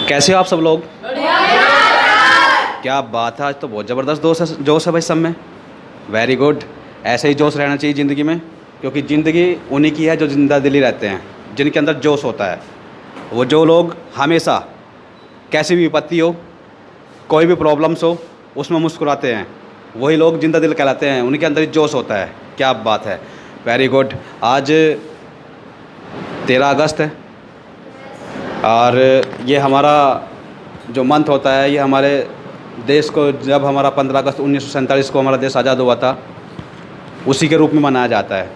कैसे हो आप सब लोग? क्या बात है, आज तो बहुत ज़बरदस्त जोश है भाई सब में। Very good. ऐसे ही जोश रहना चाहिए ज़िंदगी में, क्योंकि ज़िंदगी उन्हीं की है जो जिंदा दिली रहते हैं, जिनके अंदर जोश होता है। वो जो लोग हमेशा कैसी भी विपत्ति हो, कोई भी प्रॉब्लम्स हो, उसमें मुस्कुराते हैं, वही लोग जिंदा दिल कहलाते हैं। उनके अंदर ही जोश होता है। क्या बात है, वेरी गुड। आज 13 अगस्त है और ये हमारा जो मंथ होता है, ये हमारे देश को, जब हमारा 15 अगस्त 1947 को हमारा देश आज़ाद हुआ था, उसी के रूप में मनाया जाता है।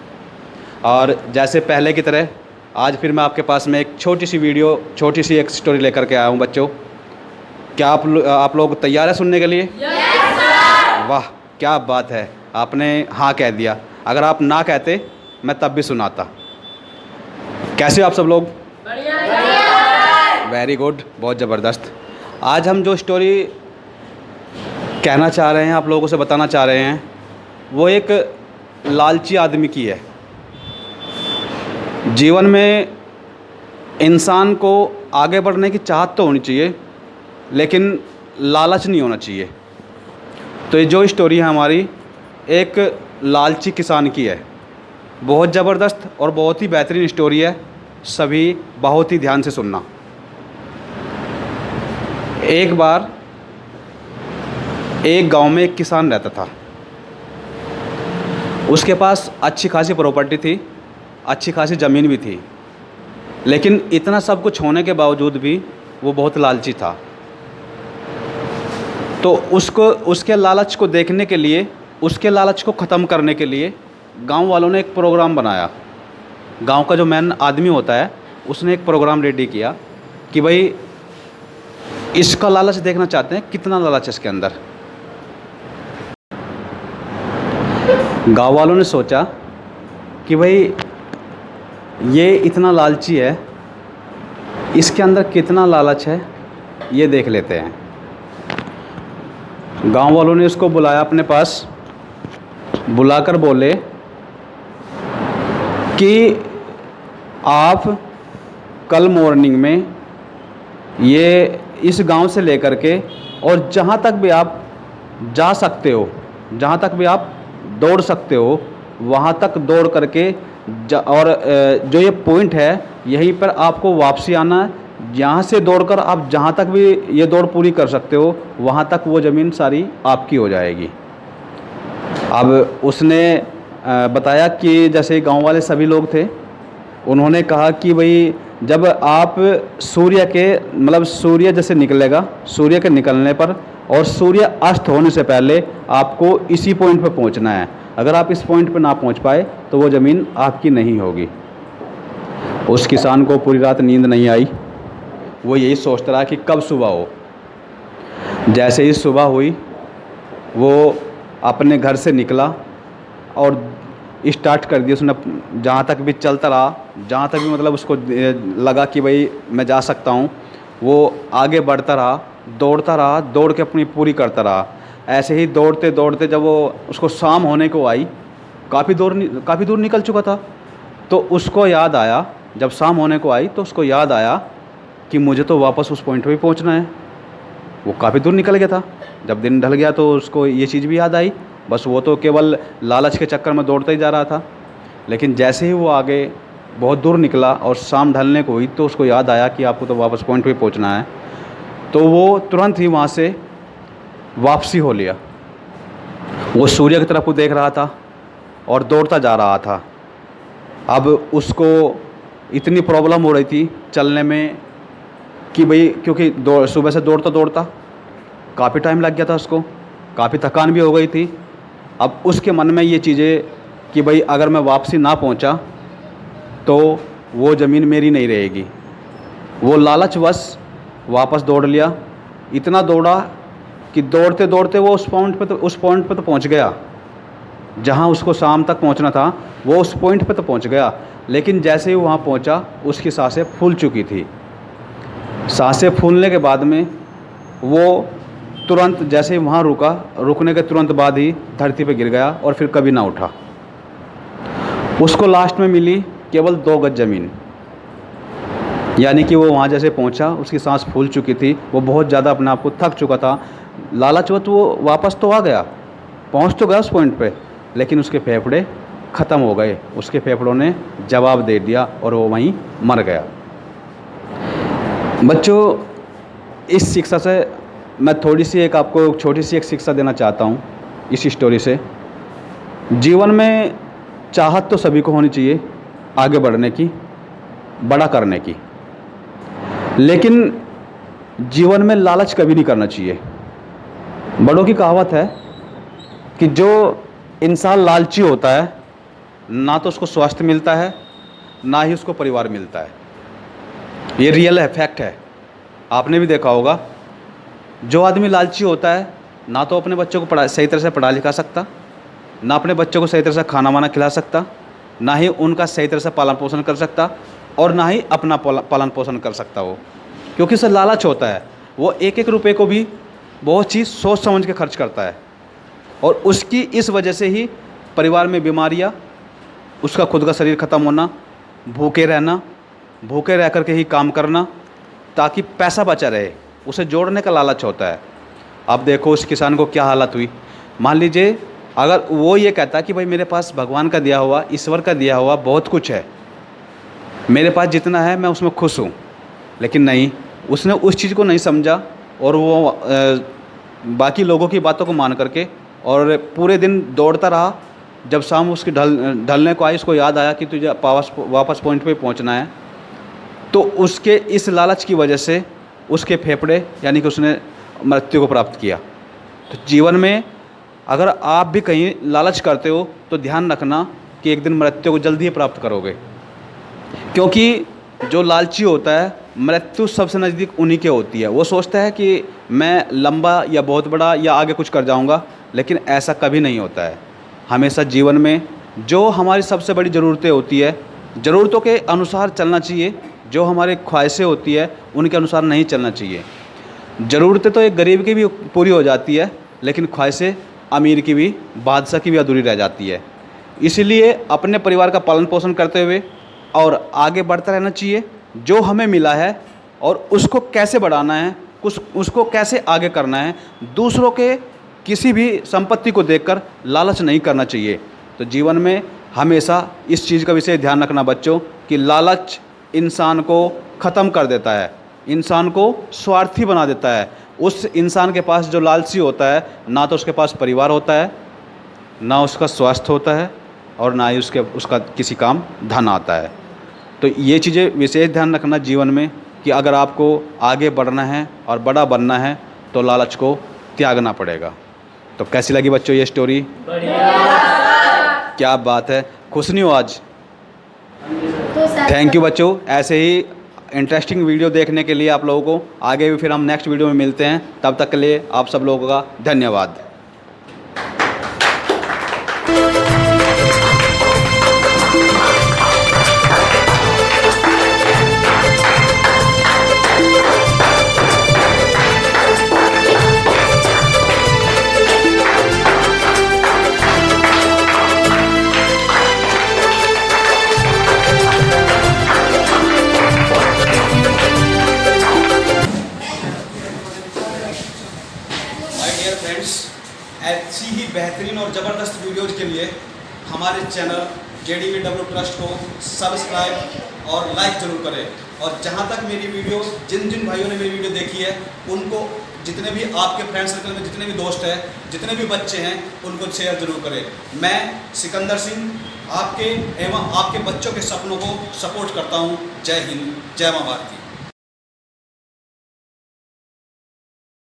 और जैसे पहले की तरह आज फिर मैं आपके पास में एक छोटी सी वीडियो, छोटी सी एक स्टोरी लेकर के आया हूँ बच्चों। क्या आप लोग तैयार हैं सुनने के लिए? Yes sir. वाह, क्या बात है, आपने हाँ कह दिया। अगर आप ना कहते मैं तब भी सुनाता। कैसे हो आप सब लोग? वेरी गुड, बहुत ज़बरदस्त। आज हम जो स्टोरी कहना चाह रहे हैं, आप लोगों से बताना चाह रहे हैं, वो एक लालची आदमी की है। जीवन में इंसान को आगे बढ़ने की चाहत तो होनी चाहिए, लेकिन लालच नहीं होना चाहिए। तो ये जो स्टोरी है हमारी, एक लालची किसान की है। बहुत ज़बरदस्त और बहुत ही बेहतरीन स्टोरी है। सभी बहुत ही ध्यान से सुनना। एक बार एक गांव में एक किसान रहता था। उसके पास अच्छी खासी प्रॉपर्टी थी, अच्छी खासी ज़मीन भी थी, लेकिन इतना सब कुछ होने के बावजूद भी वो बहुत लालची था। तो उसके लालच को देखने के लिए, उसके लालच को ख़त्म करने के लिए गांव वालों ने एक प्रोग्राम बनाया। गांव का जो मेन आदमी होता है, उसने एक प्रोग्राम रेडी किया कि भाई इसका लालच देखना चाहते हैं, कितना लालच है इसके अंदर। गांव वालों ने सोचा कि भाई ये इतना लालची है, इसके अंदर कितना लालच है, ये देख लेते हैं। गांव वालों ने उसको बुलाया अपने पास, बुलाकर बोले कि आप कल मॉर्निंग में ये इस गांव से लेकर के और जहां तक भी आप जा सकते हो, जहां तक भी आप दौड़ सकते हो, वहां तक दौड़ करके और जो ये पॉइंट है, यहीं पर आपको वापसी आना है। यहाँ से दौड़कर आप जहाँ तक भी ये दौड़ पूरी कर सकते हो, वहाँ तक वो ज़मीन सारी आपकी हो जाएगी। अब उसने बताया कि जैसे गांव वाले सभी लोग थे, उन्होंने कहा कि भाई जब आप सूर्य के, मतलब सूर्य जैसे निकलेगा, सूर्य के निकलने पर और सूर्य अस्त होने से पहले आपको इसी पॉइंट पर पहुंचना है। अगर आप इस पॉइंट पर ना पहुंच पाए तो वो ज़मीन आपकी नहीं होगी। उस किसान को पूरी रात नींद नहीं आई। वो यही सोचता रहा कि कब सुबह हो। जैसे ही सुबह हुई, वो अपने घर से निकला और स्टार्ट कर दिया उसने। जहाँ तक भी चलता रहा, जहाँ तक भी मतलब उसको लगा कि भाई मैं जा सकता हूँ, वो आगे बढ़ता रहा, दौड़ता रहा, दौड़ के अपनी पूरी करता रहा। ऐसे ही दौड़ते दौड़ते जब वो उसको शाम होने को आई, काफ़ी दूर निकल चुका था, तो उसको याद आया, जब शाम होने को आई तो उसको याद आया कि मुझे तो वापस उस पॉइंट पे भी पहुंचना है। वो काफ़ी दूर निकल गया था। जब दिन ढल गया तो उसको ये चीज़ भी याद आई। बस वो तो केवल लालच के चक्कर में दौड़ता ही जा रहा था। लेकिन जैसे ही वो आगे बहुत दूर निकला और शाम ढलने को हुई, तो उसको याद आया कि आपको तो वापस पॉइंट पे पहुंचना है। तो वो तुरंत ही वहाँ से वापसी हो लिया। वो सूर्य की तरफ देख रहा था और दौड़ता जा रहा था। अब उसको इतनी प्रॉब्लम हो रही थी चलने में कि भाई, क्योंकि सुबह से दौड़ता दौड़ता काफ़ी टाइम लग गया था उसको, काफ़ी थकान भी हो गई थी। अब उसके मन में ये चीज़ें कि भाई अगर मैं वापसी ना पहुंचा तो वो ज़मीन मेरी नहीं रहेगी। वो लालचवश वापस दौड़ लिया। इतना दौड़ा कि दौड़ते दौड़ते वो उस पॉइंट पे तो पहुंच गया जहां उसको शाम तक पहुंचना था। वो उस पॉइंट पे तो पहुंच गया, लेकिन जैसे ही वहां पहुंचा, उसकी सांसें फूल चुकी थी। सांसें फूलने के बाद में वो तुरंत, जैसे ही वहाँ रुका, रुकने के तुरंत बाद ही धरती पे गिर गया और फिर कभी ना उठा। उसको लास्ट में मिली केवल 2 गज ज़मीन। यानी कि वो वहाँ जैसे पहुँचा, उसकी सांस फूल चुकी थी, वो बहुत ज़्यादा अपने आप को थक चुका था। लालचवश वो वापस तो आ गया, पहुँच तो गया उस पॉइंट पे, लेकिन उसके फेफड़े ख़त्म हो गए, उसके फेफड़ों ने जवाब दे दिया और वो वहीं मर गया। बच्चों, इस शिक्षा से मैं थोड़ी सी एक आपको छोटी सी एक शिक्षा देना चाहता हूँ इस स्टोरी से। जीवन में चाहत तो सभी को होनी चाहिए आगे बढ़ने की, बड़ा करने की, लेकिन जीवन में लालच कभी नहीं करना चाहिए। बड़ों की कहावत है कि जो इंसान लालची होता है, ना तो उसको स्वास्थ्य मिलता है, ना ही उसको परिवार मिलता है। ये रियल है, फैक्ट है। आपने भी देखा होगा, जो आदमी लालची होता है, ना तो अपने बच्चों को सही तरह से पढ़ा लिखा सकता, ना अपने बच्चों को सही तरह से खाना वाना खिला सकता, ना ही उनका सही तरह से पालन पोषण कर सकता, और ना ही अपना पालन पोषण कर सकता वो, क्योंकि उसे लालच होता है। वो एक एक रुपये को भी बहुत चीज़ सोच समझ के खर्च करता है, और उसकी इस वजह से ही परिवार में बीमारियाँ, उसका खुद का शरीर ख़त्म होना, भूखे रहना, भूखे रह कर के ही काम करना ताकि पैसा बचा रहे, उसे जोड़ने का लालच होता है। अब देखो उस किसान को क्या हालत हुई। मान लीजिए अगर वो ये कहता कि भाई मेरे पास भगवान का दिया हुआ, ईश्वर का दिया हुआ बहुत कुछ है, मेरे पास जितना है मैं उसमें खुश हूँ, लेकिन नहीं, उसने उस चीज़ को नहीं समझा और वो बाकी लोगों की बातों को मान करके और पूरे दिन दौड़ता रहा। जब शाम उसकी ढलने को आई, उसको याद आया कि तुझे वापस पॉइंट पे पहुंचना है, तो उसके इस लालच की वजह से उसके फेफड़े यानी कि उसने मृत्यु को प्राप्त किया। तो जीवन में अगर आप भी कहीं लालच करते हो तो ध्यान रखना कि एक दिन मृत्यु को जल्दी ही प्राप्त करोगे, क्योंकि जो लालची होता है, मृत्यु सबसे नज़दीक उन्हीं के होती है। वो सोचता है कि मैं लंबा या बहुत बड़ा या आगे कुछ कर जाऊंगा, लेकिन ऐसा कभी नहीं होता है। हमेशा जीवन में जो हमारी सबसे बड़ी ज़रूरतें होती है, ज़रूरतों के अनुसार चलना चाहिए। जो हमारी ख्वाहिशें होती है उनके अनुसार नहीं चलना चाहिए। ज़रूरतें तो एक गरीब की भी पूरी हो जाती है, लेकिन ख्वाहिशें अमीर की भी, बादशाह की भी अधूरी रह जाती है। इसीलिए अपने परिवार का पालन पोषण करते हुए और आगे बढ़ता रहना चाहिए। जो हमें मिला है और उसको कैसे बढ़ाना है, उसको कैसे आगे करना है। दूसरों के किसी भी संपत्ति को देखकर लालच नहीं करना चाहिए। तो जीवन में हमेशा इस चीज़ का विशेष ध्यान रखना बच्चों कि लालच इंसान को ख़त्म कर देता है, इंसान को स्वार्थी बना देता है। उस इंसान के पास जो लालची होता है, ना तो उसके पास परिवार होता है, ना उसका स्वास्थ्य होता है, और ना ही उसका किसी काम धन आता है। तो ये चीज़ें विशेष ध्यान रखना जीवन में कि अगर आपको आगे बढ़ना है और बड़ा बनना है तो लालच को त्यागना पड़ेगा। तो कैसी लगी बच्चों ये स्टोरी? क्या बात है, खुश नहीं हो आज? थैंक यू बच्चों। ऐसे ही इंटरेस्टिंग वीडियो देखने के लिए आप लोगों को आगे भी फिर हम नेक्स्ट वीडियो में मिलते हैं। तब तक के लिए आप सब लोगों का धन्यवाद। ऐसी ही बेहतरीन और ज़बरदस्त वीडियोज़ के लिए हमारे चैनल JDVW ट्रस्ट को सब्सक्राइब और लाइक ज़रूर करें। और जहाँ तक मेरी वीडियो, जिन जिन भाइयों ने मेरी वीडियो देखी है, उनको, जितने भी आपके फ्रेंड सर्कल में जितने भी दोस्त हैं, जितने भी बच्चे हैं, उनको शेयर ज़रूर करें। मैं सिकंदर सिंह आपके एवं आपके बच्चों के सपनों को सपोर्ट करता हूँ। जय हिंद, जय माँ भारती।